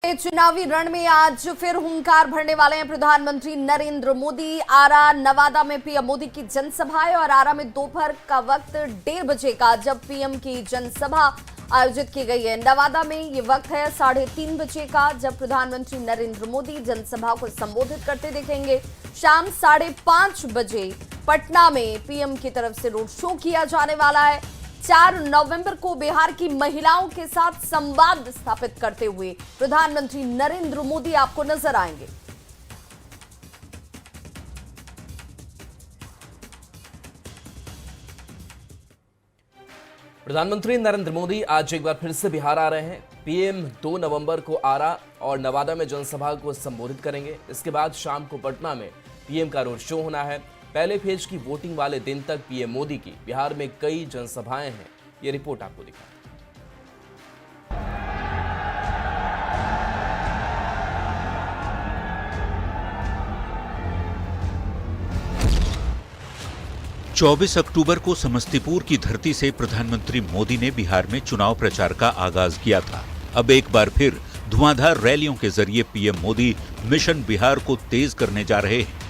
चुनावी रण में आज फिर हुंकार भरने वाले हैं प्रधानमंत्री नरेंद्र मोदी। आरा नवादा में पीएम मोदी की जनसभा है और आरा में दोपहर का वक्त 1:30 बजे का जब पीएम की जनसभा आयोजित की गई है। नवादा में ये वक्त है 3:30 बजे का जब प्रधानमंत्री नरेंद्र मोदी जनसभा को संबोधित करते दिखेंगे। शाम 5:30 बजे पटना में पीएम की तरफ से रोड शो किया जाने वाला है। 4 नवंबर को बिहार की महिलाओं के साथ संवाद स्थापित करते हुए प्रधानमंत्री नरेंद्र मोदी आपको नजर आएंगे। प्रधानमंत्री नरेंद्र मोदी आज एक बार फिर से बिहार आ रहे हैं। पीएम 2 नवंबर को आरा और नवादा में जनसभा को संबोधित करेंगे। इसके बाद शाम को पटना में पीएम का रोड शो होना है। पहले फेज की वोटिंग वाले दिन तक पीएम मोदी की बिहार में कई जनसभाएं हैं। ये रिपोर्ट आपको दिखा। 24 अक्टूबर को समस्तीपुर की धरती से प्रधानमंत्री मोदी ने बिहार में चुनाव प्रचार का आगाज किया था। अब एक बार फिर धुआंधार रैलियों के जरिए पीएम मोदी मिशन बिहार को तेज करने जा रहे हैं।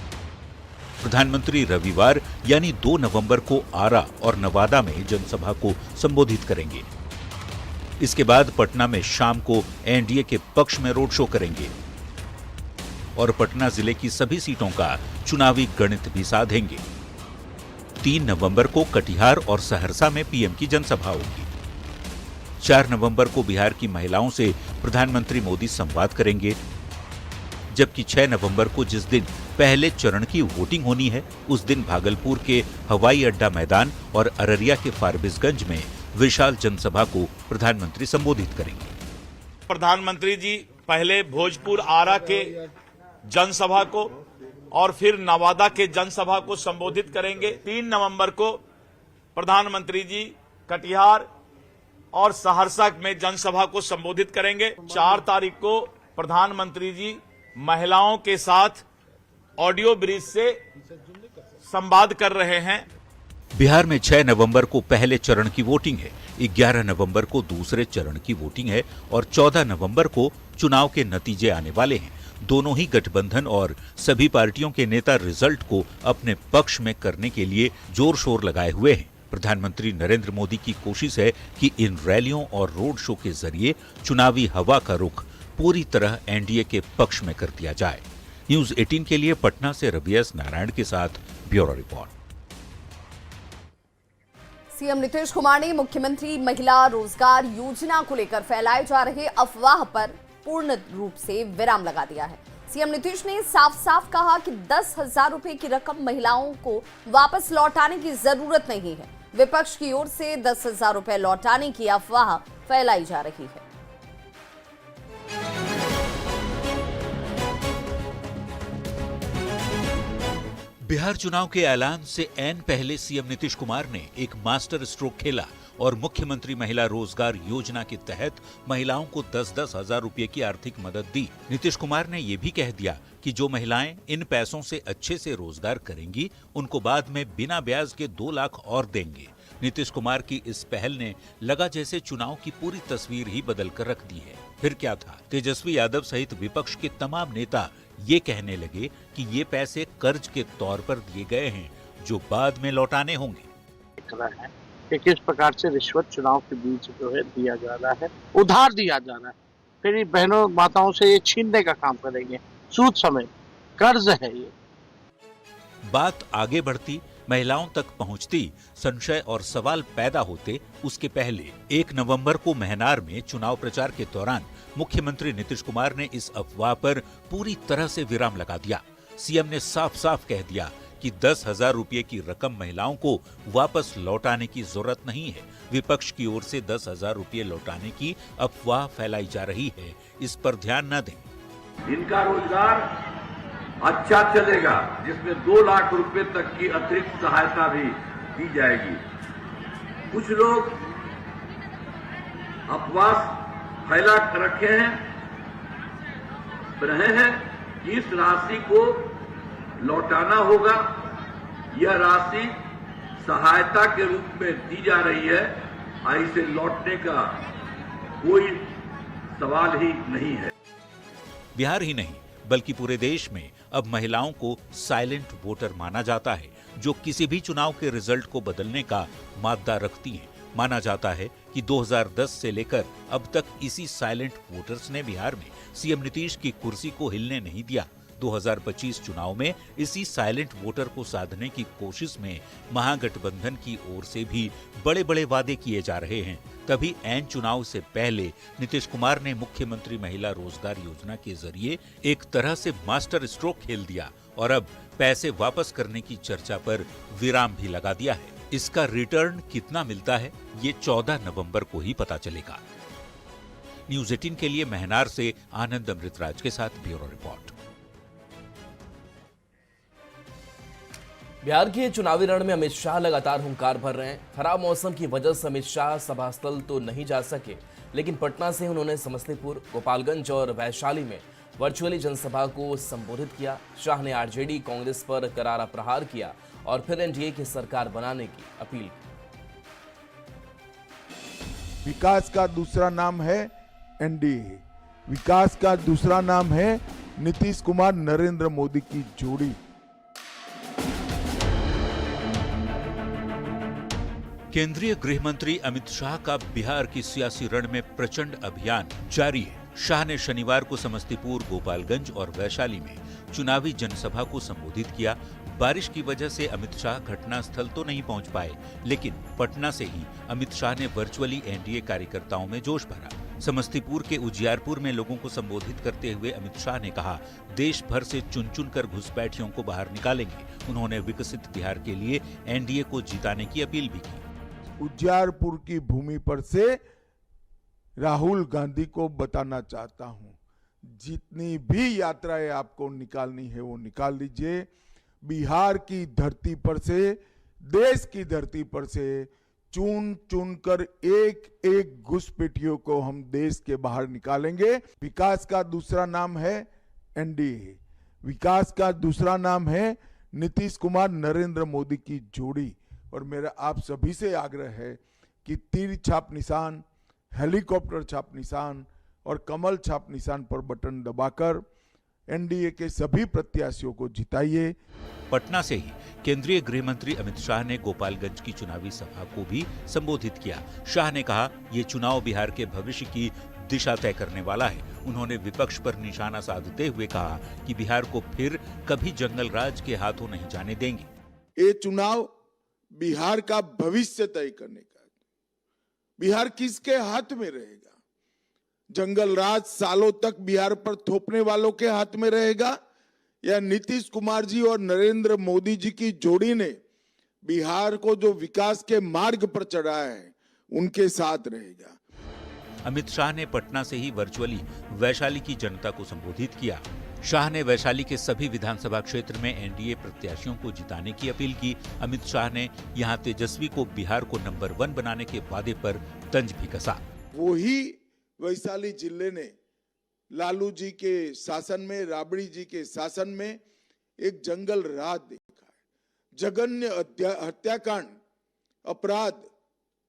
प्रधानमंत्री रविवार यानी 2 नवंबर को आरा और नवादा में जनसभा को संबोधित करेंगे। इसके बाद पटना में शाम को एनडीए के पक्ष में रोड शो करेंगे और पटना जिले की सभी सीटों का चुनावी गणित भी साधेंगे। 3 नवंबर को कटिहार और सहरसा में पीएम की जनसभा होगी। 4 नवंबर को बिहार की महिलाओं से प्रधानमंत्री मोदी संवाद करेंगे, जबकि 6 नवंबर को जिस दिन पहले चरण की वोटिंग होनी है उस दिन भागलपुर के हवाई अड्डा मैदान और अररिया के फारबिसगंज में विशाल जनसभा को प्रधानमंत्री संबोधित करेंगे। प्रधानमंत्री जी पहले भोजपुर आरा के जनसभा को और फिर नवादा के जनसभा को संबोधित करेंगे। 3 नवंबर को प्रधानमंत्री जी कटिहार और सहरसा में जनसभा को संबोधित करेंगे। 4 तारीख को प्रधानमंत्री जी महिलाओं के साथ ऑडियो ब्रिज से संवाद कर रहे हैं। बिहार में 6 नवंबर को पहले चरण की वोटिंग है, 11 नवंबर को दूसरे चरण की वोटिंग है और 14 नवंबर को चुनाव के नतीजे आने वाले हैं। दोनों ही गठबंधन और सभी पार्टियों के नेता रिजल्ट को अपने पक्ष में करने के लिए जोर शोर लगाए हुए हैं। प्रधानमंत्री नरेंद्र मोदी की कोशिश है कि इन रैलियों और रोड शो के जरिए चुनावी हवा का रुख पूरी तरह एनडीए के पक्ष में कर दिया जाए। न्यूज 18 के लिए पटना से रवि एस नारायण के साथ bureau report. CM Nitish Kumar ने मुख्यमंत्री महिला रोजगार योजना को लेकर फैलाए जा रहे अफवाह पर पूर्ण रूप से विराम लगा दिया है। सीएम नीतीश ने साफ साफ कहा कि 10,000 रुपए की रकम महिलाओं को वापस लौटाने की जरूरत नहीं है। विपक्ष की ओर से 10,000 रुपए लौटाने की अफवाह फैलाई जा रही है। बिहार चुनाव के ऐलान से ऐन पहले सीएम नीतीश कुमार ने एक मास्टर स्ट्रोक खेला और मुख्यमंत्री महिला रोजगार योजना के तहत महिलाओं को 10-10 हजार रुपए की आर्थिक मदद दी। नीतीश कुमार ने यह भी कह दिया कि जो महिलाएं इन पैसों से अच्छे से रोजगार करेंगी उनको बाद में बिना ब्याज के 2 लाख और देंगे। नीतीश कुमार की इस पहल ने लगा जैसे चुनाव की पूरी तस्वीर ही बदल कर रख दी है। फिर क्या था, तेजस्वी यादव सहित विपक्ष के तमाम नेता ये कहने लगे कि ये पैसे कर्ज के तौर पर दिए गए हैं जो बाद में लौटाने होंगे। कि किस प्रकार से रिश्वत चुनाव के बीच जो है दिया जा रहा है, उधार दिया जा रहा है, फिर बहनों माताओं से ये छीनने का काम करेंगे। सूद समेत कर्ज है ये। बात आगे बढ़ती, महिलाओं तक पहुंचती, संशय और सवाल पैदा होते उसके पहले 1 नवंबर को महनार में चुनाव प्रचार के दौरान मुख्यमंत्री नीतीश कुमार ने इस अफवाह पर पूरी तरह से विराम लगा दिया। सीएम ने साफ साफ कह दिया कि 10,000 रुपए की रकम महिलाओं को वापस लौटाने की जरूरत नहीं है। विपक्ष की ओर से 10,000 रुपए लौटाने की अफवाह फैलाई जा रही है, इस पर ध्यान न दें। इनका रोजगार अच्छा चलेगा, जिसमें 2 लाख रुपए तक की अतिरिक्त सहायता भी दी जाएगी। कुछ लोग अफवाह फैला रखे हैं रहे हैं कि इस राशि को लौटाना होगा। यह राशि सहायता के रूप में दी जा रही है और इसे लौटने का कोई सवाल ही नहीं है। बिहार ही नहीं बल्कि पूरे देश में अब महिलाओं को साइलेंट वोटर माना जाता है, जो किसी भी चुनाव के रिजल्ट को बदलने का मादा रखती हैं। माना जाता है कि 2010 से लेकर अब तक इसी साइलेंट वोटर्स ने बिहार में सीएम नीतीश की कुर्सी को हिलने नहीं दिया। 2025 चुनाव में इसी साइलेंट वोटर को साधने की कोशिश में महागठबंधन की ओर से भी बड़े बड़े वादे किए जा रहे हैं। तभी ऐन चुनाव से पहले नीतीश कुमार ने मुख्यमंत्री महिला रोजगार योजना के जरिए एक तरह से मास्टर स्ट्रोक खेल दिया और अब पैसे वापस करने की चर्चा पर विराम भी लगा दिया है। इसका रिटर्न कितना मिलता है, ये 14 नवंबर को ही पता चलेगा। न्यूज़ 18 के लिए महनार से आनंद अमृतराज के साथ ब्यूरो रिपोर्ट। बिहार के चुनावी रण में अमित शाह लगातार हुंकार भर रहे हैं। खराब मौसम की वजह से अमित शाह सभा स्थल तो नहीं जा सके, लेकिन पटना से उन्होंने समस्तीपुर, गोपालगंज और वैशाली में वर्चुअली जनसभा को संबोधित किया। शाह ने आरजेडी कांग्रेस पर करारा प्रहार किया और फिर एनडीए की सरकार बनाने की अपील की। विकास का दूसरा नाम है एनडीए, विकास का दूसरा नाम है नीतीश कुमार नरेंद्र मोदी की जोड़ी। केंद्रीय गृह मंत्री अमित शाह का बिहार की सियासी रण में प्रचंड अभियान जारी है। शाह ने शनिवार को समस्तीपुर, गोपालगंज और वैशाली में चुनावी जनसभा को संबोधित किया। बारिश की वजह से अमित शाह घटनास्थल तो नहीं पहुंच पाए, लेकिन पटना से ही अमित शाह ने वर्चुअली एनडीए कार्यकर्ताओं में जोश भरा। समस्तीपुर के उजियारपुर में लोगों को संबोधित करते हुए अमित शाह ने कहा, देश भर से चुन चुन कर घुसपैठियों को बाहर निकालेंगे। उन्होंने विकसित बिहार के लिए एनडीए को जिताने की अपील भी की। उजियारपुर की भूमि पर से राहुल गांधी को बताना चाहता हूं, जितनी भी यात्राएं आपको निकालनी है वो निकाल लीजिए। बिहार की धरती पर से, देश की धरती पर से चुन चुन कर एक एक घुसपैठियों को हम देश के बाहर निकालेंगे। विकास का दूसरा नाम है एनडीए, विकास का दूसरा नाम है नीतीश कुमार नरेंद्र मोदी की जोड़ी। और मेरा आप सभी से आग्रह है कि तीर छाप निशान, हेलीकॉप्टर छाप निशान और कमल छाप निशान पर बटन दबाकर एनडीए के सभी प्रत्याशियों को जिताइए। पटना से ही केंद्रीय गृह मंत्री अमित शाह ने गोपालगंज की चुनावी सभा को भी संबोधित किया। शाह ने कहा, ये चुनाव बिहार के भविष्य की दिशा तय करने वाला है। उन्होंने विपक्ष पर निशाना साधते हुए कहा कि बिहार को फिर कभी जंगल राज के हाथों नहीं जाने देंगे। ये चुनाव बिहार का भविष्य तय करने का, बिहार किसके हाथ में रहेगा? जंगल राज सालों तक बिहार पर थोपने वालों के हाथ में रहेगा या नीतीश कुमार जी और नरेंद्र मोदी जी की जोड़ी ने बिहार को जो विकास के मार्ग पर चढ़ाया है उनके साथ रहेगा? अमित शाह ने पटना से ही वर्चुअली वैशाली की जनता को संबोधित किया। शाह ने वैशाली के सभी विधानसभा क्षेत्र में एनडीए प्रत्याशियों को जिताने की अपील की। अमित शाह ने यहां तेजस्वी को बिहार को नंबर 1 बनाने के वादे पर तंज भी कसा। वही वैशाली जिले ने लालू जी के शासन में, राबड़ी जी के शासन में एक जंगल राज देखा है। जघन्य हत्याकांड, अपराध,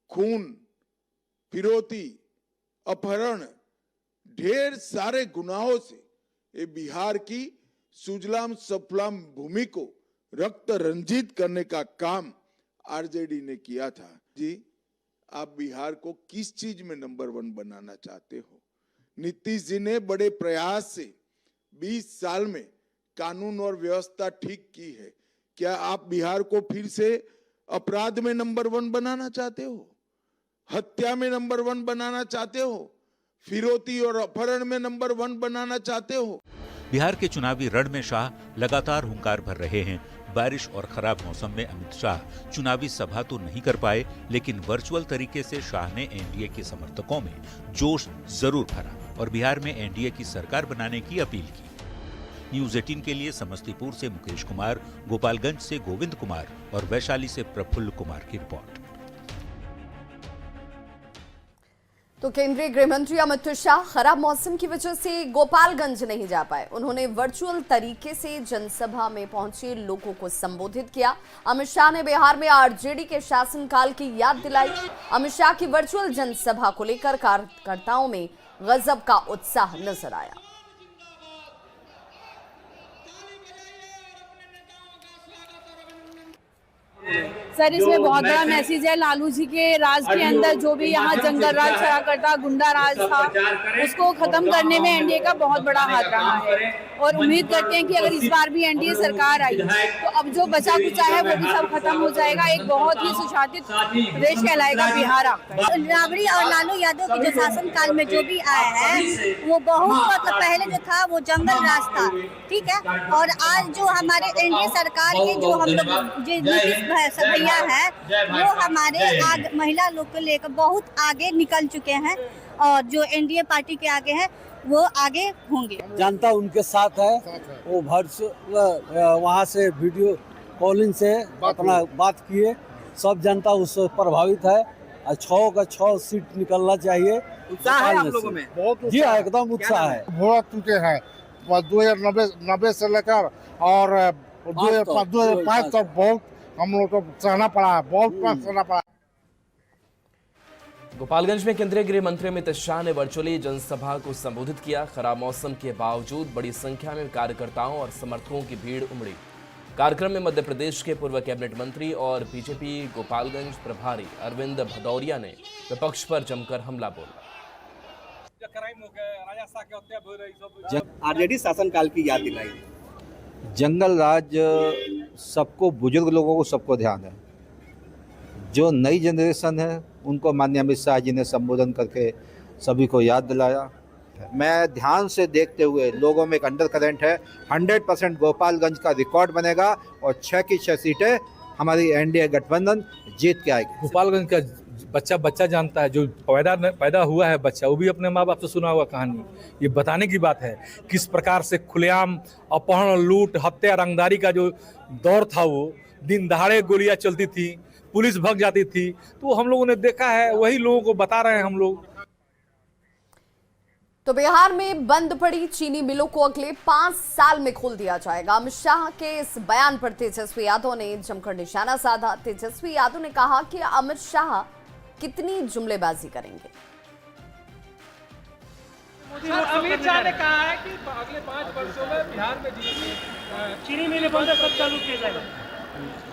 खून, फिरौती, अपहरण, ढेर सारे गुनाहों से ये बिहार की सुजलाम सफलाम भूमि को रक्त रंजित करने का काम आरजेडी ने किया था। जी, आप बिहार को किस चीज में नंबर 1 बनाना चाहते हो? नीतीश जी ने बड़े प्रयास से 20 साल में कानून और व्यवस्था ठीक की है। क्या आप बिहार को फिर से अपराध में नंबर 1 बनाना चाहते हो? हत्या में नंबर 1 बनाना चाहते हो? फिरौती और अपहरण में नंबर 1 बनाना चाहते हो? बिहार के चुनावी रण में शाह लगातार हुंकार भर रहे हैं। बारिश और खराब मौसम में अमित शाह चुनावी सभा तो नहीं कर पाए, लेकिन वर्चुअल तरीके से शाह ने एनडीए के समर्थकों में जोश जरूर भरा और बिहार में एनडीए की सरकार बनाने की अपील की। न्यूज़ 18 के लिए समस्तीपुर से मुकेश कुमार, गोपालगंज से गोविंद कुमार और वैशाली से प्रफुल्ल कुमार की रिपोर्ट। तो केंद्रीय गृह मंत्री अमित शाह खराब मौसम की वजह से गोपालगंज नहीं जा पाए। उन्होंने वर्चुअल तरीके से जनसभा में पहुंचे लोगों को संबोधित किया। अमित शाह ने बिहार में आरजेडी के शासनकाल की याद दिलाई। अमित शाह की वर्चुअल जनसभा को लेकर कार्यकर्ताओं में गजब का उत्साह नजर आया। सर इसमें बहुत बड़ा मैसेज है। लालू जी के राज के अंदर जो भी यहाँ जंगल राज चला करता, गुंडा राज था, उसको खत्म करने में एनडीए का बहुत बड़ा हाथ रहा है। और उम्मीद करते हैं कि अगर इस बार भी एनडीए सरकार आई तो अब जो बचा कुचा है वो भी सब खत्म हो जाएगा। एक बहुत ही सुशासित प्रदेश कहलाएगा बिहार आपका। राबड़ी और लालू यादव के जो शासन काल में जो भी आया है वो बहुत मतलब पहले जो था वो जंगल राज था, ठीक है। और आज जो हमारे एनडीए सरकार के जो हम लोग नीतीश भैया है वो हमारे महिला लोग को लेकर बहुत आगे निकल चुके हैं और जो एनडीए पार्टी के आगे है वो आगे होंगे। जनता उनके साथ है। वो वहाँ से वीडियो कॉलिंग से अपना बात किए, सब जनता उससे प्रभावित है। 6 का 6 सीट निकलना चाहिए। उत्साह है आप लोगों में? जी हाँ, एकदम उत्साह है। बहुत चुके हैं 2090 से लेकर और 2005 तक बहुत हम लोग को सहना पड़ा है, बहुत सहना पड़ा। गोपालगंज में केंद्रीय गृह मंत्री अमित शाह ने वर्चुअली जनसभा को संबोधित किया। खराब मौसम के बावजूद बड़ी संख्या में कार्यकर्ताओं और समर्थकों की भीड़ उमड़ी। कार्यक्रम में मध्य प्रदेश के पूर्व कैबिनेट मंत्री और बीजेपी गोपालगंज प्रभारी अरविंद भदौरिया ने विपक्ष पर जमकर हमला बोला। आरजेडी शासनकाल की याद दिलाई। जंगल राज सबको, बुजुर्ग लोगों को सबको ध्यान है। जो नई जनरेशन है उनको माननीय अमित शाह जी ने संबोधन करके सभी को याद दिलाया। मैं ध्यान से देखते हुए लोगों में एक अंडर करंट है। 100% गोपालगंज का रिकॉर्ड बनेगा और 6 की 6 सीटें हमारी एनडीए गठबंधन जीत के आएगी। गोपालगंज का बच्चा जानता है, जो पैदा हुआ है बच्चा, वो भी अपने माँ बाप से सुना हुआ कहानी। ये बताने की बात है किस प्रकार से खुलेआम अपहरण, लूट, हत्या, रंगदारी का जो दौर था, वो दिन दहाड़े गोलियां चलती थी, पुलिस भग जाती थी, तो हम लोगों ने देखा है, वही लोगों को बता रहे हैं हम लोग। तो बिहार में बंद पड़ी चीनी मिलों को अगले 5 साल में खोल दिया जाएगा। अमित शाह के इस बयान पर तेजस्वी यादव ने जमकर निशाना साधा। तेजस्वी यादव ने कहा कि अमित शाह कितनी जुमलेबाजी करेंगे। अमित शाह ने कहा है कि अगले 5 वर्षों में बिहार में चीनी मिलें बंद सब चालू किया जाएगा।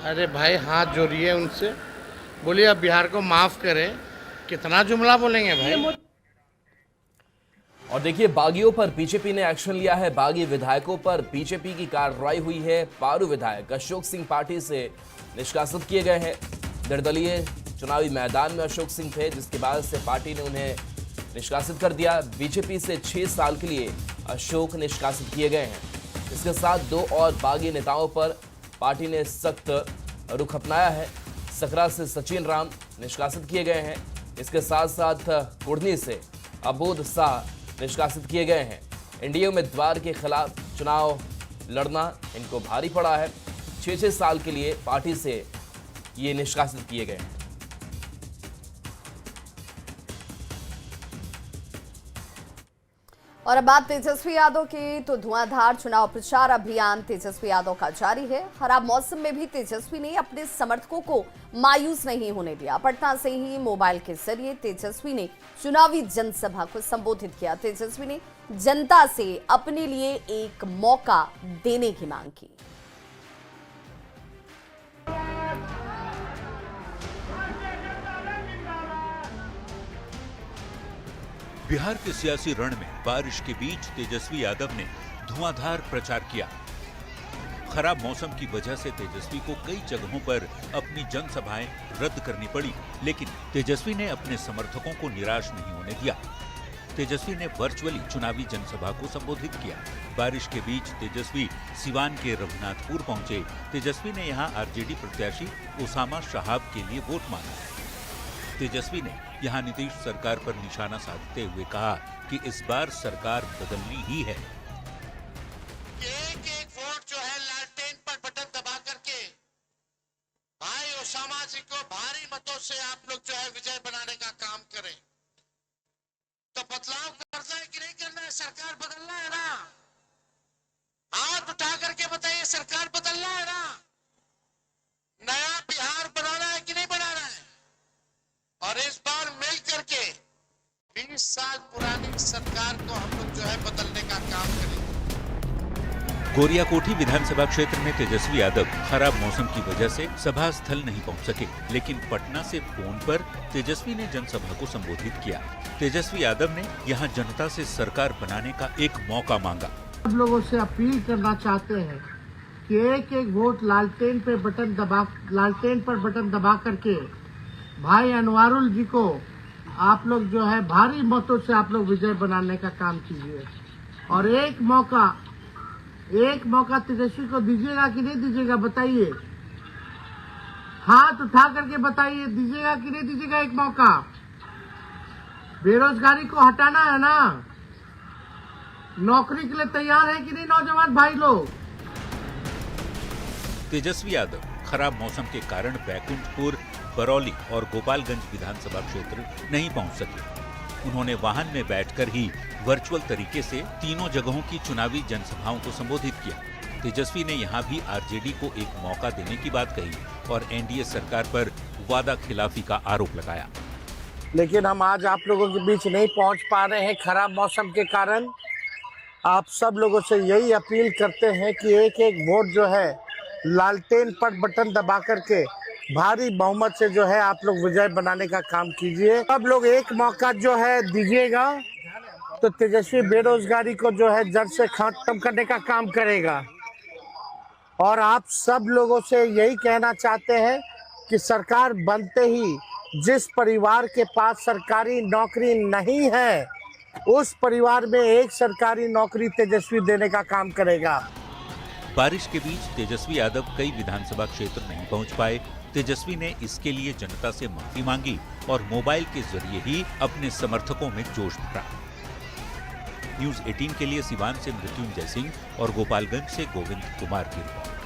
अरे भाई हाथ जोड़िए उनसे, बोलिए अब बिहार को माफ करें। कितना जुमला बोलेंगे भाई। और देखिए, बागियों पर बीजेपी ने एक्शन लिया है। बागी विधायकों पर बीजेपी की कार्रवाई हुई है। पारू विधायक अशोक सिंह पार्टी से निष्कासित किए गए हैं। निर्दलीय चुनावी मैदान में अशोक सिंह थे, जिसके बाद से पार्टी ने उन्हें निष्कासित कर दिया। बीजेपी से 6 साल के लिए अशोक निष्कासित किए गए हैं। इसके साथ 2 और बागी नेताओं पर पार्टी ने सख्त रुख अपनाया है। सकरा से सचिन राम निष्कासित किए गए हैं। इसके साथ साथ कुर्नी से अबोध शाह निष्कासित किए गए हैं। एनडीए उम्मीदवार के खिलाफ चुनाव लड़ना इनको भारी पड़ा है। 6 साल के लिए पार्टी से ये निष्कासित किए गए हैं। और अब बात तेजस्वी यादव की, तो धुआंधार चुनाव प्रचार अभियान तेजस्वी यादव का जारी है। खराब मौसम में भी तेजस्वी ने अपने समर्थकों को मायूस नहीं होने दिया। पटना से ही मोबाइल के जरिए तेजस्वी ने चुनावी जनसभा को संबोधित किया। तेजस्वी ने जनता से अपने लिए एक मौका देने की मांग की। बिहार के सियासी रण में बारिश के बीच तेजस्वी यादव ने धुआंधार प्रचार किया। खराब मौसम की वजह से तेजस्वी को कई जगहों पर अपनी जनसभाएं रद्द करनी पड़ी, लेकिन तेजस्वी ने अपने समर्थकों को निराश नहीं होने दिया। तेजस्वी ने वर्चुअली चुनावी जनसभा को संबोधित किया। बारिश के बीच तेजस्वी सिवान के रघुनाथपुर पहुंचे। तेजस्वी ने यहां आरजेडी प्रत्याशी उसामा शहाब के लिए वोट मांगा। तेजस्वी ने यहां नीतीश सरकार पर निशाना साधते हुए कहा कि इस बार सरकार बदलनी ही है। एक वोट जो है लालटेन पर बटन दबा करके भाई उसामा जी को भारी मतों से आप लोग जो है विजय बनाने का काम करें। तो बदलाव करना है कि नहीं करना है? सरकार बदलना है ना? हाथ उठा करके बताइए, सरकार बदलना है ना? नया बिहार बनाना है कि नहीं बनाना है? और इस बार मिल करके 20 साल पुरानी सरकार को हम लोग जो है बदलने का काम करेंगे। गोरियाकोठी विधानसभा क्षेत्र में तेजस्वी यादव खराब मौसम की वजह से सभा स्थल नहीं पहुंच सके, लेकिन पटना से फोन पर तेजस्वी ने जनसभा को संबोधित किया। तेजस्वी यादव ने यहां जनता से सरकार बनाने का एक मौका मांगा। सब लोगों से अपील करना चाहते हैं कि एक एक वोट लालटेन पर बटन दबा करके भाई अनवारुल जी को आप लोग जो है भारी मतों से आप लोग विजय बनाने का काम कीजिए। और एक मौका तेजस्वी को दीजिएगा कि नहीं दीजिएगा, बताइए। हाथ उठा करके बताइए, दीजिएगा कि नहीं दीजिएगा एक मौका। बेरोजगारी को हटाना है ना, नौकरी के लिए तैयार है कि नहीं नौजवान भाई लोग। तेजस्वी यादव खराब मौसम के कारण बैकुंठपुर, बरौली और गोपालगंज विधानसभा क्षेत्र नहीं पहुंच सके। उन्होंने वाहन में बैठकर ही वर्चुअल तरीके से तीनों जगहों की चुनावी जनसभाओं को संबोधित किया। तेजस्वी ने यहां भी आरजेडी को एक मौका देने की बात कही और एनडीए सरकार पर वादा खिलाफी का आरोप लगाया। लेकिन हम आज आप लोगों के बीच नहीं पहुंच पा रहे हैं खराब मौसम के कारण। आप सब लोगों से यही अपील करते हैं कि एक एक वोट जो है लालटेन पर बटन दबा करके भारी बहुमत से जो है आप लोग विजय बनाने का काम कीजिए। सब लोग एक मौका जो है दीजिएगा तो तेजस्वी बेरोजगारी को जो है जड़ से खत्म करने का काम करेगा। और आप सब लोगों से यही कहना चाहते हैं कि सरकार बनते ही जिस परिवार के पास सरकारी नौकरी नहीं है उस परिवार में एक सरकारी नौकरी तेजस्वी देने का काम करेगा। बारिश के बीच तेजस्वी यादव कई विधानसभा क्षेत्र नहीं पहुंच पाए। तेजस्वी ने इसके लिए जनता से माफी मांगी और मोबाइल के जरिए ही अपने समर्थकों में जोश भरा। न्यूज़ 18 के लिए सिवान से मृत्युंजय सिंह और गोपालगंज से गोविंद कुमार की रिपोर्ट।